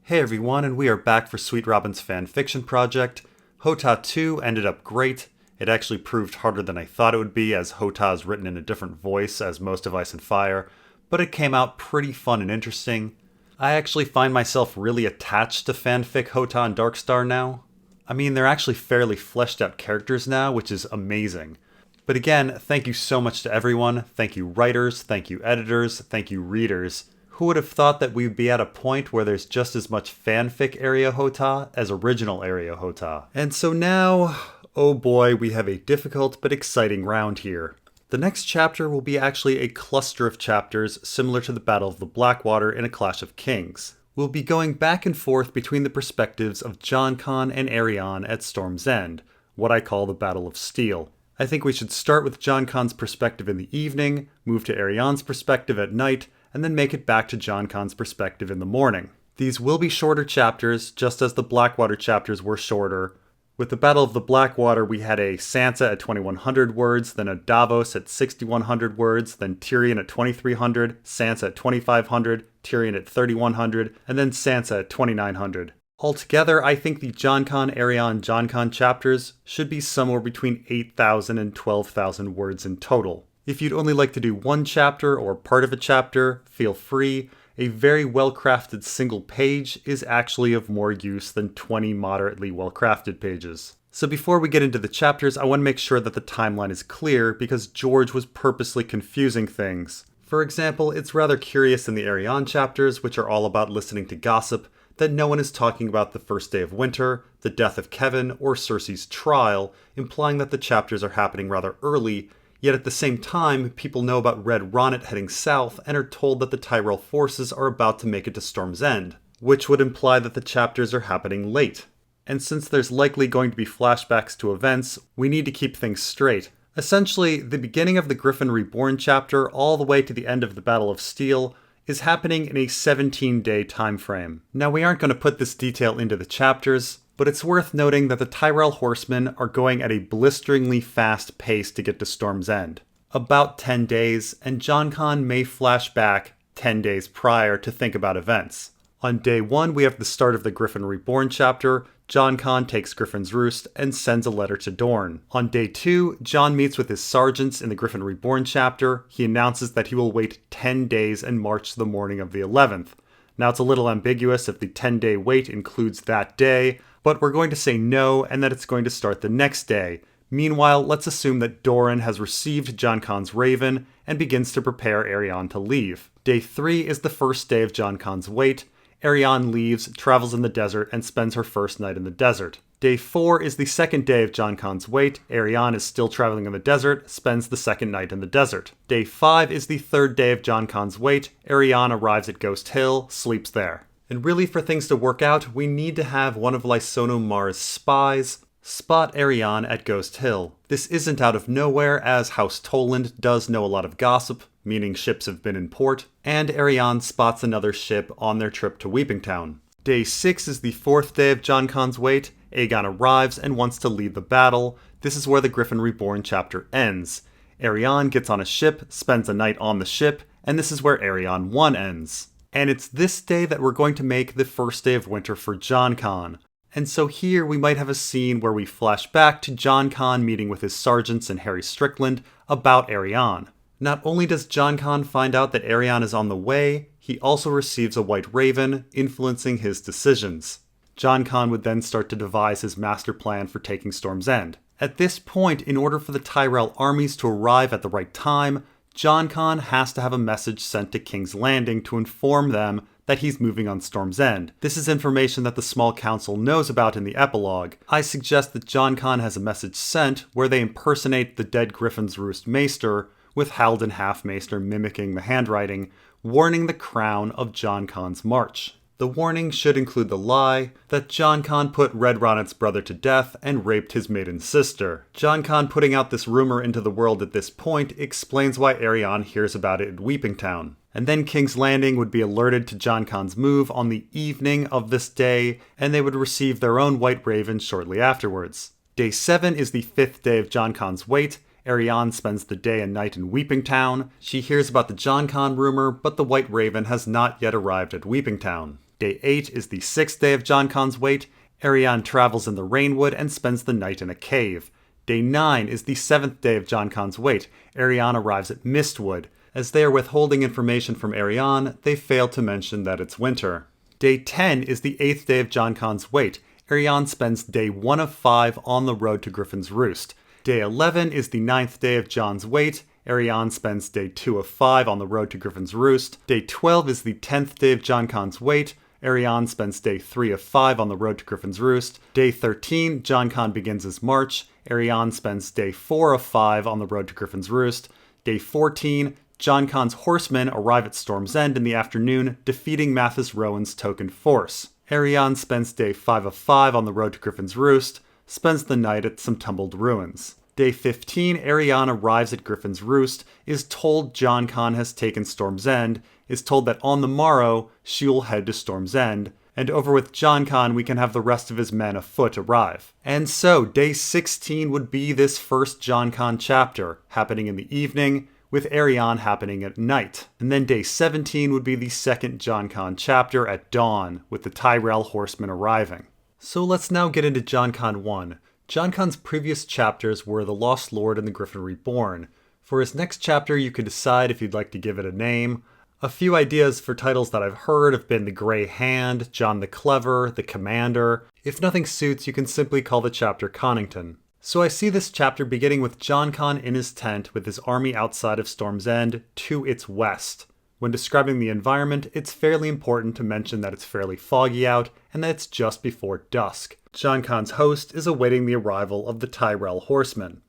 Hey everyone, and we are back for Sweetrobin's fanfiction project. Hota 2 ended up great. It actually proved harder than I thought it would be, as Hota is written in a different voice as most of Ice and Fire, but it came out pretty fun and interesting. I actually find myself really attached to fanfic Hota and Darkstar now. I mean, they're actually fairly fleshed out characters now, which is amazing. But again, thank you so much to everyone. Thank you writers, thank you editors, thank you readers. Who would have thought that we'd be at a point where there's just as much fanfic Area Hota as original Area Hota? And so now, oh boy, we have a difficult but exciting round here. The next chapter will be actually a cluster of chapters similar to the Battle of the Blackwater in A Clash of Kings. We'll be going back and forth between the perspectives of JonCon and Arianne at Storm's End, what I call the Battle of Steel. I think we should start with JonCon's perspective in the evening, move to Arianne's perspective at night, and then make it back to JonCon's perspective in the morning. These will be shorter chapters, just as the Blackwater chapters were shorter. With the Battle of the Blackwater, we had a Sansa at 2100 words, then a Davos at 6100 words, then Tyrion at 2300, Sansa at 2500, Tyrion at 3100, and then Sansa at 2900. Altogether, I think the JonCon, Arianne, JonCon chapters should be somewhere between 8,000 and 12,000 words in total. If you'd only like to do one chapter or part of a chapter, feel free. A very well-crafted single page is actually of more use than 20 moderately well-crafted pages. So before we get into the chapters, I want to make sure that the timeline is clear because George was purposely confusing things. For example, it's rather curious in the Arianne chapters, which are all about listening to gossip, that no one is talking about the first day of winter, the death of Kevin, or Cersei's trial, implying that the chapters are happening rather early. Yet at the same time, people know about Red Ronnet heading south and are told that the Tyrell forces are about to make it to Storm's End, which would imply that the chapters are happening late. And since there's likely going to be flashbacks to events, we need to keep things straight. Essentially, the beginning of the Griffin Reborn chapter all the way to the end of the Battle of Steel is happening in a 17-day time frame. Now, we aren't going to put this detail into the chapters, but it's worth noting that the Tyrell horsemen are going at a blisteringly fast pace to get to Storm's End. About 10 days, and JonCon may flash back 10 days prior to think about events. On day 1, we have the start of the Griffin Reborn chapter. JonCon takes Griffin's Roost and sends a letter to Dorne. On day 2, Jon meets with his sergeants in the Griffin Reborn chapter. He announces that he will wait 10 days and march the morning of the 11th. Now, it's a little ambiguous if the 10-day wait includes that day, but we're going to say no and that it's going to start the next day. Meanwhile, let's assume that Doran has received JonCon's raven and begins to prepare Arianne to leave. Day 3 is the first day of JonCon's wait. Arianne leaves, travels in the desert, and spends her first night in the desert. Day 4 is the second day of JonCon's wait. Arianne is still traveling in the desert, spends the second night in the desert. Day 5 is the third day of JonCon's wait. Arianne arrives at Ghost Hill, sleeps there. And really, for things to work out, we need to have one of Lysono Mar's spies spot Arianne at Ghost Hill. This isn't out of nowhere, as House Toland does know a lot of gossip, meaning ships have been in port, and Arianne spots another ship on their trip to Weeping Town. Day 6 is the fourth day of JonCon's wait. Aegon arrives and wants to lead the battle. This is where the Griffin Reborn chapter ends. Arianne gets on a ship, spends a night on the ship, and this is where Arianne 1 ends. And it's this day that we're going to make the first day of winter for JonCon. And so here we might have a scene where we flash back to JonCon meeting with his sergeants and Harry Strickland about Arianne. Not only does JonCon find out that Arianne is on the way, he also receives a white raven, influencing his decisions. JonCon would then start to devise his master plan for taking Storm's End. At this point, in order for the Tyrell armies to arrive at the right time, JonCon has to have a message sent to King's Landing to inform them that he's moving on Storm's End. This is information that the Small Council knows about in the epilogue. I suggest that JonCon has a message sent where they impersonate the dead Griffin's Roost Maester, with Haldon Halfmaester mimicking the handwriting, warning the crown of JonCon's march. The warning should include the lie that JonCon put Red Ronnet's brother to death and raped his maiden sister. JonCon putting out this rumor into the world at this point explains why Arianne hears about it at Weeping Town. And then King's Landing would be alerted to JonCon's move on the evening of this day, and they would receive their own White Raven shortly afterwards. Day 7 is the 5th day of JonCon's wait. Arianne spends the day and night in Weeping Town. She hears about the JonCon rumor, but the White Raven has not yet arrived at Weeping Town. Day 8 is the 6th day of JonCon's wait. Arianne travels in the Rainwood and spends the night in a cave. Day 9 is the 7th day of JonCon's wait. Arianne arrives at Mistwood. As they are withholding information from Arianne, they fail to mention that it's winter. Day 10 is the 8th day of JonCon's wait. Arianne spends day 1 of 5 on the road to Griffin's Roost. Day 11 is the 9th day of John's wait. Arianne spends day 2 of 5 on the road to Griffin's Roost. Day 12 is the 10th day of JonCon's wait. Arianne spends day 3 of 5 on the road to Griffin's Roost. Day 13, JonCon begins his march. Arianne spends day 4 of 5 on the road to Griffin's Roost. Day 14, JonCon's horsemen arrive at Storm's End in the afternoon, defeating Mathis Rowan's token force. Arianne spends day 5 of 5 on the road to Griffin's Roost, spends the night at some tumbled ruins. Day 15, Arianne arrives at Griffin's Roost, is told JonCon has taken Storm's End, is told that on the morrow she will head to Storm's End, and over with JonCon we can have the rest of his men afoot arrive. And so, day 16 would be this first JonCon chapter, happening in the evening, with Arianne happening at night. And then day 17 would be the second JonCon chapter at dawn, with the Tyrell horsemen arriving. So let's now get into JonCon 1. JonCon's previous chapters were The Lost Lord and The Griffin Reborn. For his next chapter, you could decide if you'd like to give it a name. A few ideas for titles that I've heard have been The Grey Hand, John the Clever, The Commander. If nothing suits, you can simply call the chapter Connington. So I see this chapter beginning with JonCon in his tent with his army outside of Storm's End to its west. When describing the environment, it's fairly important to mention that it's fairly foggy out and that it's just before dusk. JonCon's host is awaiting the arrival of the Tyrell horsemen.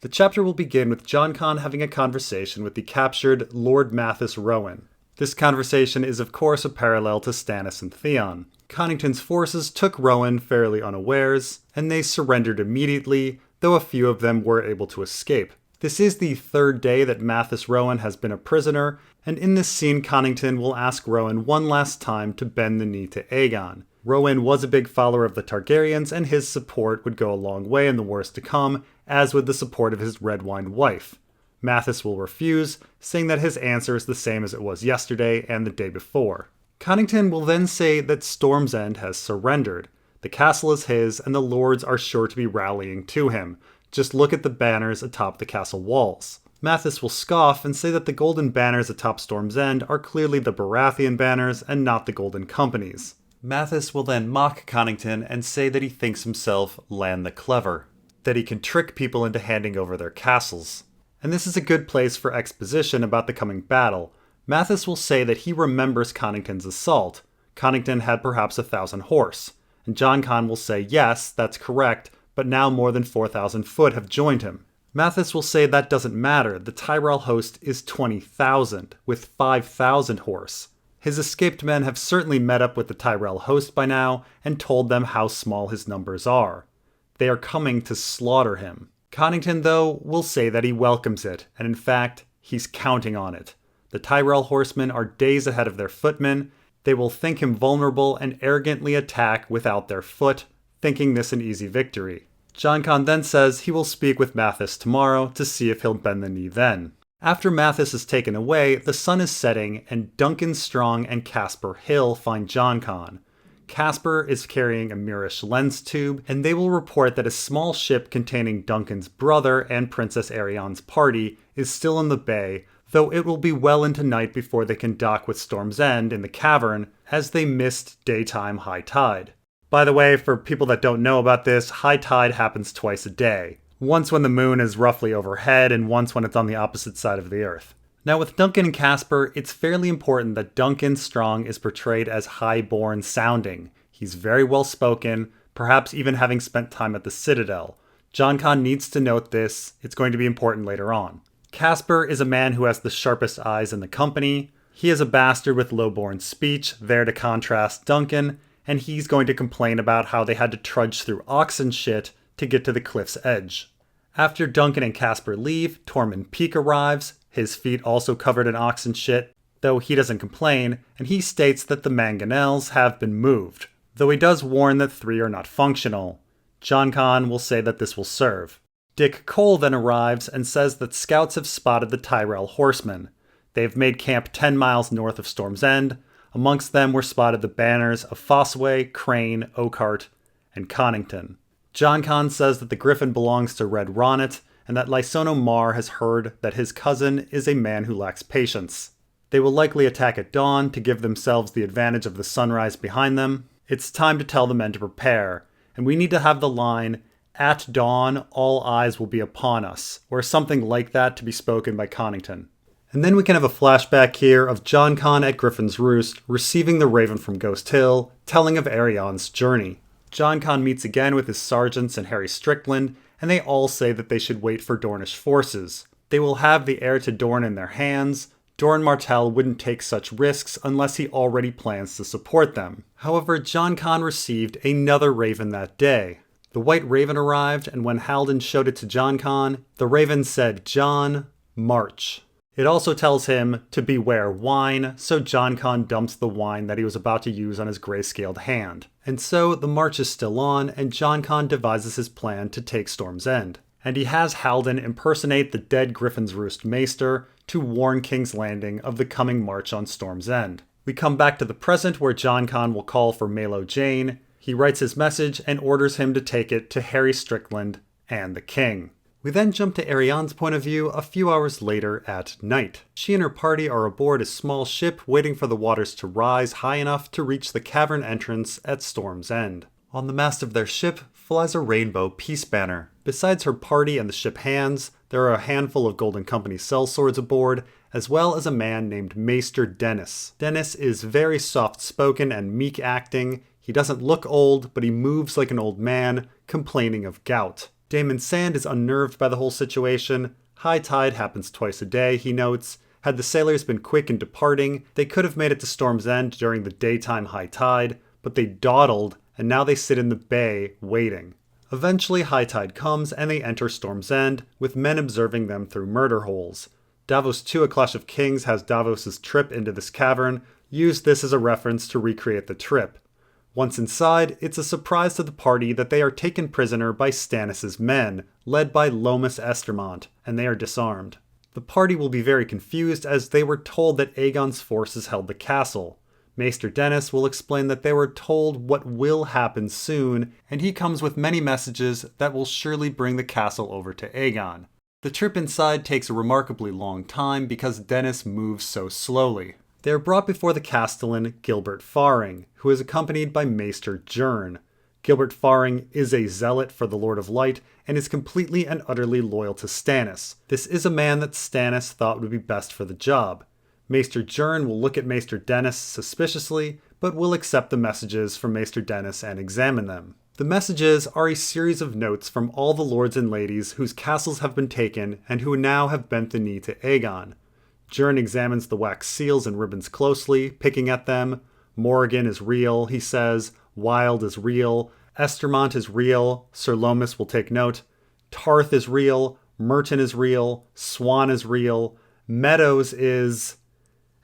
The chapter will begin with JonCon having a conversation with the captured Lord Mathis Rowan. This conversation is of course a parallel to Stannis and Theon. Connington's forces took Rowan fairly unawares, and they surrendered immediately, though a few of them were able to escape. This is the third day that Mathis Rowan has been a prisoner, and in this scene Connington will ask Rowan one last time to bend the knee to Aegon. Rowan was a big follower of the Targaryens, and his support would go a long way in the wars to come, as would the support of his red-wine wife. Mathis will refuse, saying that his answer is the same as it was yesterday and the day before. Connington will then say that Storm's End has surrendered. The castle is his, and the lords are sure to be rallying to him. Just look at the banners atop the castle walls. Mathis will scoff and say that the golden banners atop Storm's End are clearly the Baratheon banners and not the Golden Company's. Mathis will then mock Connington and say that he thinks himself Lan the Clever, that he can trick people into handing over their castles. And this is a good place for exposition about the coming battle. Mathis will say that he remembers Connington's assault. Connington had perhaps 1,000 horse. And JonCon will say, yes, that's correct, but now more than 4,000 foot have joined him. Mathis will say that doesn't matter, the Tyrell host is 20,000, with 5,000 horse. His escaped men have certainly met up with the Tyrell host by now, and told them how small his numbers are. They are coming to slaughter him. Connington, though, will say that he welcomes it, and in fact, he's counting on it. The Tyrell horsemen are days ahead of their footmen. They will think him vulnerable and arrogantly attack without their foot, thinking this an easy victory. JonCon then says he will speak with Mathis tomorrow to see if he'll bend the knee then. After Mathis is taken away, the sun is setting, and Duncan Strong and Casper Hill find JonCon. Casper is carrying a Mirish lens tube, and they will report that a small ship containing Duncan's brother and Princess Arianne's party is still in the bay, though it will be well into night before they can dock with Storm's End in the cavern, as they missed daytime high tide. By the way, for people that don't know about this, high tide happens twice a day. Once when the moon is roughly overhead, and once when it's on the opposite side of the earth. Now with Duncan and Casper, it's fairly important that Duncan Strong is portrayed as high-born sounding. He's very well spoken, perhaps even having spent time at the Citadel. JonCon needs to note this, it's going to be important later on. Casper is a man who has the sharpest eyes in the company. He is a bastard with low-born speech, there to contrast Duncan, and he's going to complain about how they had to trudge through oxen shit to get to the cliff's edge. After Duncan and Casper leave, Tormund Peake arrives, his feet also covered in oxen shit, though he doesn't complain, and he states that the mangonels have been moved, though he does warn that 3 are not functional. JonCon will say that this will serve. Dick Cole then arrives and says that scouts have spotted the Tyrell horsemen. They've made camp 10 miles north of Storm's End. Amongst them were spotted the banners of Fossway, Crane, Oakhart, and Connington. JonCon says that the griffin belongs to Red Ronnet, and that Lysono Mar has heard that his cousin is a man who lacks patience. They will likely attack at dawn to give themselves the advantage of the sunrise behind them. It's time to tell the men to prepare, and we need to have the line, "At dawn, all eyes will be upon us," or something like that to be spoken by Connington. And then we can have a flashback here of JonCon at Griffin's Roost receiving the raven from Ghost Hill, telling of Arianne's journey. JonCon meets again with his sergeants and Harry Strickland, and they all say that they should wait for Dornish forces. They will have the heir to Dorne in their hands. Doran Martell wouldn't take such risks unless he already plans to support them. However, JonCon received another raven that day. The white raven arrived, and when Haldon showed it to JonCon, the raven said, "Jon, march." It also tells him to beware wine, so JonCon dumps the wine that he was about to use on his grayscaled hand. And so the march is still on, and JonCon devises his plan to take Storm's End. And he has Haldon impersonate the dead Griffin's Roost maester to warn King's Landing of the coming march on Storm's End. We come back to the present where JonCon will call for Melo Jane. He writes his message and orders him to take it to Harry Strickland and the king. We then jump to Arianne's point of view a few hours later at night. She and her party are aboard a small ship waiting for the waters to rise high enough to reach the cavern entrance at Storm's End. On the mast of their ship flies a rainbow peace banner. Besides her party and the ship hands, there are a handful of Golden Company sellswords aboard, as well as a man named Maester Dennis. Dennis is very soft-spoken and meek acting. He doesn't look old, but he moves like an old man, complaining of gout. Damon Sand is unnerved by the whole situation. High tide happens twice a day, he notes. Had the sailors been quick in departing, they could have made it to Storm's End during the daytime high tide, but they dawdled, and now they sit in the bay, waiting. Eventually high tide comes, and they enter Storm's End, with men observing them through murder holes. Davos 2 A Clash of Kings has Davos' trip into this cavern, used this as a reference to recreate the trip. Once inside, it's a surprise to the party that they are taken prisoner by Stannis' men, led by Lomas Estermont, and they are disarmed. The party will be very confused as they were told that Aegon's forces held the castle. Maester Dennis will explain that they were told what will happen soon, and he comes with many messages that will surely bring the castle over to Aegon. The trip inside takes a remarkably long time because Dennis moves so slowly. They are brought before the castellan Gilbert Faring, who is accompanied by Maester Jern. Gilbert Faring is a zealot for the Lord of Light and is completely and utterly loyal to Stannis. This is a man that Stannis thought would be best for the job. Maester Jern will look at Maester Dennis suspiciously, but will accept the messages from Maester Dennis and examine them. The messages are a series of notes from all the lords and ladies whose castles have been taken and who now have bent the knee to Aegon. Jern examines the wax seals and ribbons closely, picking at them. Morrigan is real, he says. Wild is real. Estermont is real. Sir Lomas will take note. Tarth is real. Merton is real. Swan is real. Meadows is...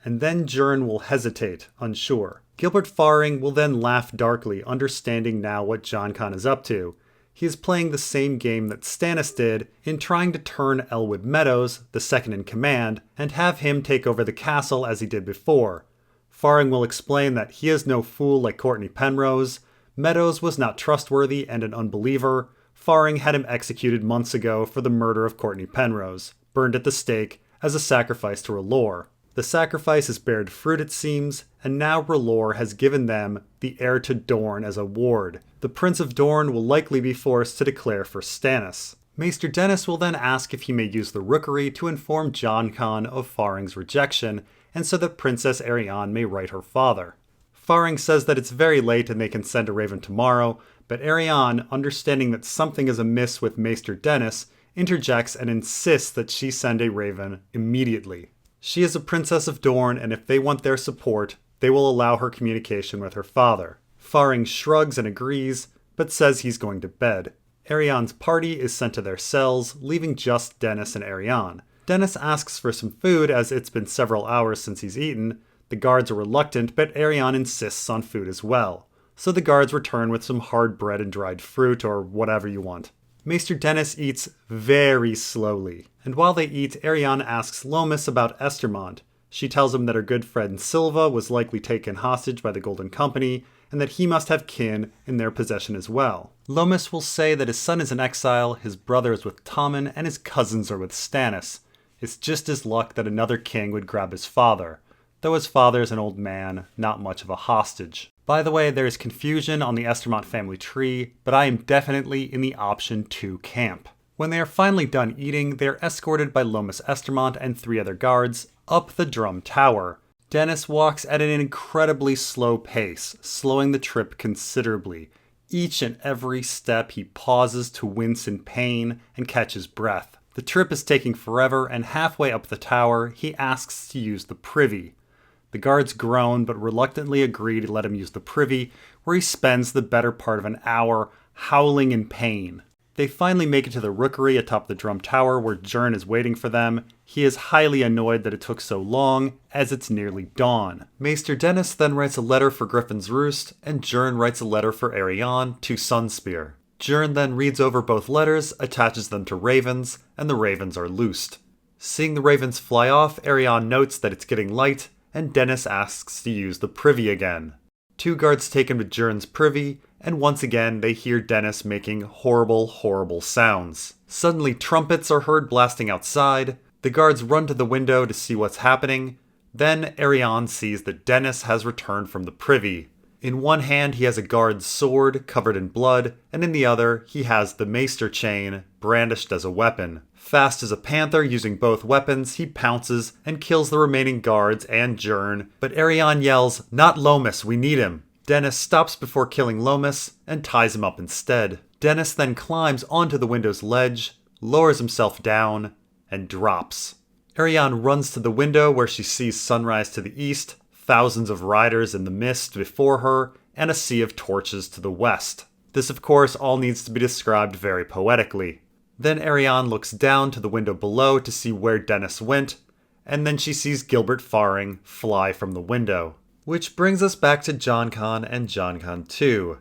And then Jern will hesitate, unsure. Gilbert Faring will then laugh darkly, understanding now what JonCon is up to. He is playing the same game that Stannis did in trying to turn Elwood Meadows, the second in command, and have him take over the castle as he did before. Faring will explain that he is no fool like Courtney Penrose. Meadows was not trustworthy and an unbeliever. Faring had him executed months ago for the murder of Courtney Penrose, burned at the stake as a sacrifice to R'hllor. The sacrifice has bared fruit, it seems, and now R'hllor has given them the heir to Dorne as a ward. The Prince of Dorne will likely be forced to declare for Stannis. Maester Dennis will then ask if he may use the rookery to inform JonCon of Faring's rejection, and so that Princess Arianne may write her father. Faring says that it's very late and they can send a raven tomorrow, but Arianne, understanding that something is amiss with Maester Dennis, interjects and insists that she send a raven immediately. She is a princess of Dorne, and if they want their support, they will allow her communication with her father. Faring shrugs and agrees, but says he's going to bed. Arianne's party is sent to their cells, leaving just Dennis and Arianne. Dennis asks for some food as it's been several hours since he's eaten. The guards are reluctant, but Arianne insists on food as well. So the guards return with some hard bread and dried fruit, or whatever you want. Maester Dennis eats very slowly, and while they eat, Arianne asks Lomas about Estermont. She tells him that her good friend Silva was likely taken hostage by the Golden Company, and that he must have kin in their possession as well. Lomas will say that his son is in exile, his brother is with Tommen, and his cousins are with Stannis. It's just his luck that another king would grab his father, though his father is an old man, not much of a hostage. By the way, there is confusion on the Estermont family tree, but I am definitely in the option 2 camp. When they are finally done eating, they are escorted by Lomas Estermont and 3 other guards up the Drum Tower. Dennis walks at an incredibly slow pace, slowing the trip considerably. Each and every step he pauses to wince in pain and catch his breath. The trip is taking forever, and halfway up the tower, he asks to use the privy. The guards groan, but reluctantly agree to let him use the privy, where he spends the better part of an hour howling in pain. They finally make it to the rookery atop the Drum Tower, where Jern is waiting for them. He is highly annoyed that it took so long, as it's nearly dawn. Maester Dennis then writes a letter for Griffin's Roost, and Jern writes a letter for Arianne to Sunspear. Jern then reads over both letters, attaches them to ravens, and the ravens are loosed. Seeing the ravens fly off, Arianne notes that it's getting light, and Dennis asks to use the privy again. 2 guards take him to Jern's privy, and once again they hear Dennis making horrible, horrible sounds. Suddenly trumpets are heard blasting outside. The guards run to the window to see what's happening. Then Arianne sees that Dennis has returned from the privy. In one hand he has a guard's sword covered in blood, and in the other he has the maester chain brandished as a weapon. Fast as a panther using both weapons, he pounces and kills the remaining guards and Jern, but Arianne yells, "Not Lomas, we need him." Dennis stops before killing Lomas and ties him up instead. Dennis then climbs onto the window's ledge, lowers himself down, and drops. Arianne runs to the window where she sees sunrise to the east, thousands of riders in the mist before her, and a sea of torches to the west. This, of course, all needs to be described very poetically. Then Arianne looks down to the window below to see where Dennis went, and then she sees Gilbert Faring fly from the window. Which brings us back to JonCon and JonCon 2.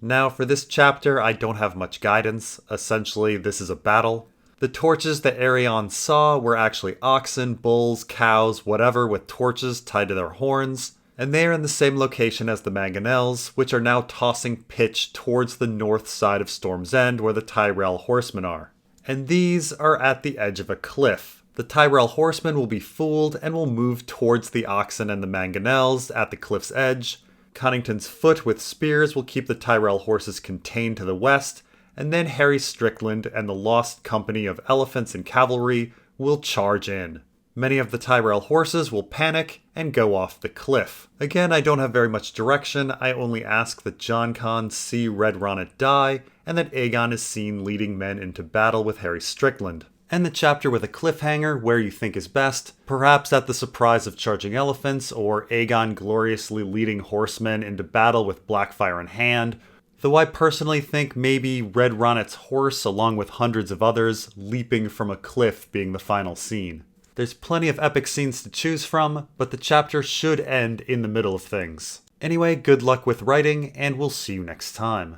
Now, for this chapter, I don't have much guidance. Essentially, this is a battle. The torches that Arianne saw were actually oxen, bulls, cows, whatever, with torches tied to their horns. And they are in the same location as the mangonels, which are now tossing pitch towards the north side of Storm's End, where the Tyrell horsemen are. And these are at the edge of a cliff. The Tyrell horsemen will be fooled and will move towards the oxen and the mangonels at the cliff's edge. Connington's foot with spears will keep the Tyrell horses contained to the west, and then Harry Strickland and the lost company of elephants and cavalry will charge in. Many of the Tyrell horses will panic and go off the cliff. Again, I don't have very much direction. I only ask that JonCon see Red Ronnet die, and that Aegon is seen leading men into battle with Harry Strickland. End the chapter with a cliffhanger where you think is best, perhaps at the surprise of charging elephants, or Aegon gloriously leading horsemen into battle with Blackfire in hand, though I personally think maybe Red Ronnet's horse along with hundreds of others leaping from a cliff being the final scene. There's plenty of epic scenes to choose from, but the chapter should end in the middle of things. Anyway, good luck with writing, and we'll see you next time.